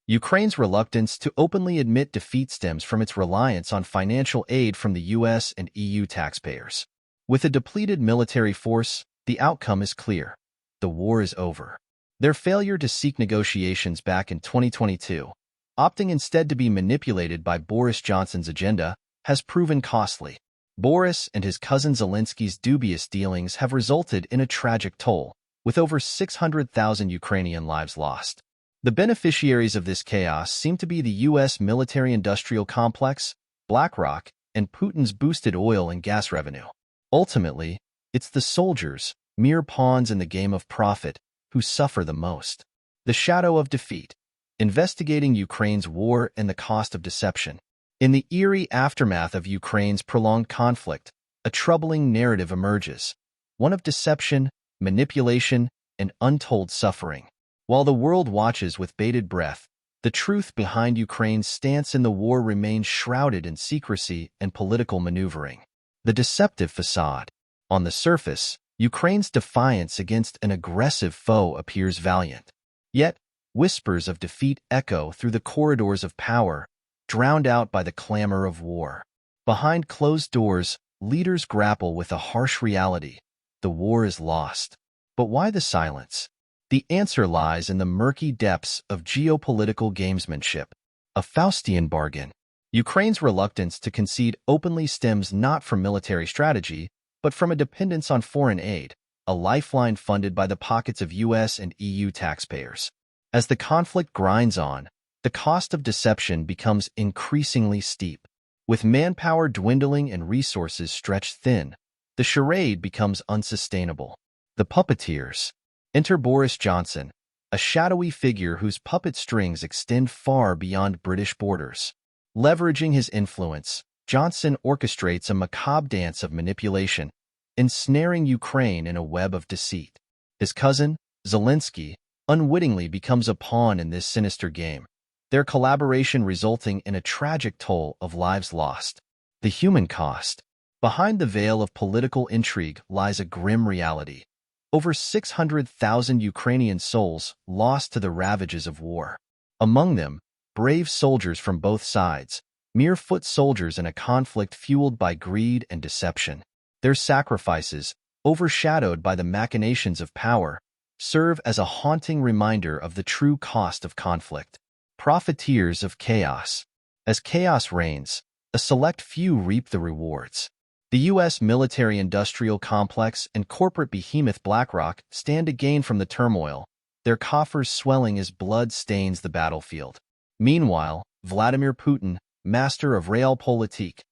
Ukraine's reluctance to openly admit defeat stems from its reliance on financial aid from the US and EU taxpayers. With a depleted military force, the outcome is clear. The war is over. Their failure to seek negotiations back in 2022, opting instead to be manipulated by Boris Johnson's agenda, has proven costly. Boris and his cousin Zelensky's dubious dealings have resulted in a tragic toll, with over 600,000 Ukrainian lives lost. The beneficiaries of this chaos seem to be the U.S. military-industrial complex, BlackRock, and Putin's boosted oil and gas revenue. Ultimately, it's the soldiers, mere pawns in the game of profit, who suffer the most. The shadow of defeat. Investigating Ukraine's war and the cost of deception. In the eerie aftermath of Ukraine's prolonged conflict, a troubling narrative emerges, one of deception, manipulation, and untold suffering. While the world watches with bated breath, the truth behind Ukraine's stance in the war remains shrouded in secrecy and political maneuvering. The deceptive facade. On the surface, Ukraine's defiance against an aggressive foe appears valiant. Yet, whispers of defeat echo through the corridors of power, drowned out by the clamor of war. Behind closed doors, leaders grapple with a harsh reality. The war is lost. But why the silence? The answer lies in the murky depths of geopolitical gamesmanship, a Faustian bargain. Ukraine's reluctance to concede openly stems not from military strategy, but from a dependence on foreign aid, a lifeline funded by the pockets of US and EU taxpayers. As the conflict grinds on, the cost of deception becomes increasingly steep. With manpower dwindling and resources stretched thin, the charade becomes unsustainable. The puppeteers. Enter Boris Johnson, a shadowy figure whose puppet strings extend far beyond British borders. Leveraging his influence, Johnson orchestrates a macabre dance of manipulation, ensnaring Ukraine in a web of deceit. His cousin, Zelensky, unwittingly becomes a pawn in this sinister game, their collaboration resulting in a tragic toll of lives lost. The human cost. Behind the veil of political intrigue lies a grim reality. Over 600,000 Ukrainian souls lost to the ravages of war. Among them, brave soldiers from both sides, mere foot soldiers in a conflict fueled by greed and deception. Their sacrifices, overshadowed by the machinations of power, serve as a haunting reminder of the true cost of conflict. Profiteers of chaos. As chaos reigns, a select few reap the rewards. The U.S. military-industrial complex and corporate behemoth BlackRock stand to gain from the turmoil, their coffers swelling as blood stains the battlefield. Meanwhile, Vladimir Putin, master of realpolitik,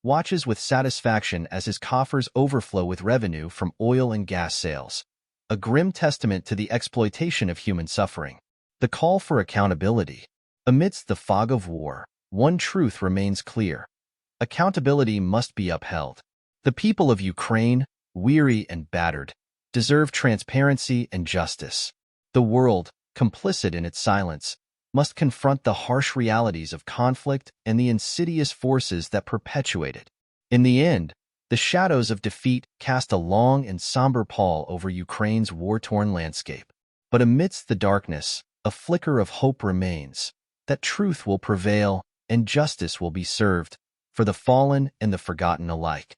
watches with satisfaction as his coffers overflow with revenue from oil and gas sales, a grim testament to the exploitation of human suffering. The call for accountability. Amidst the fog of war, one truth remains clear. Accountability must be upheld. The people of Ukraine, weary and battered, deserve transparency and justice. The world, complicit in its silence, must confront the harsh realities of conflict and the insidious forces that perpetuate it. In the end, the shadows of defeat cast a long and somber pall over Ukraine's war-torn landscape. But amidst the darkness, a flicker of hope remains, that truth will prevail and justice will be served, for the fallen and the forgotten alike.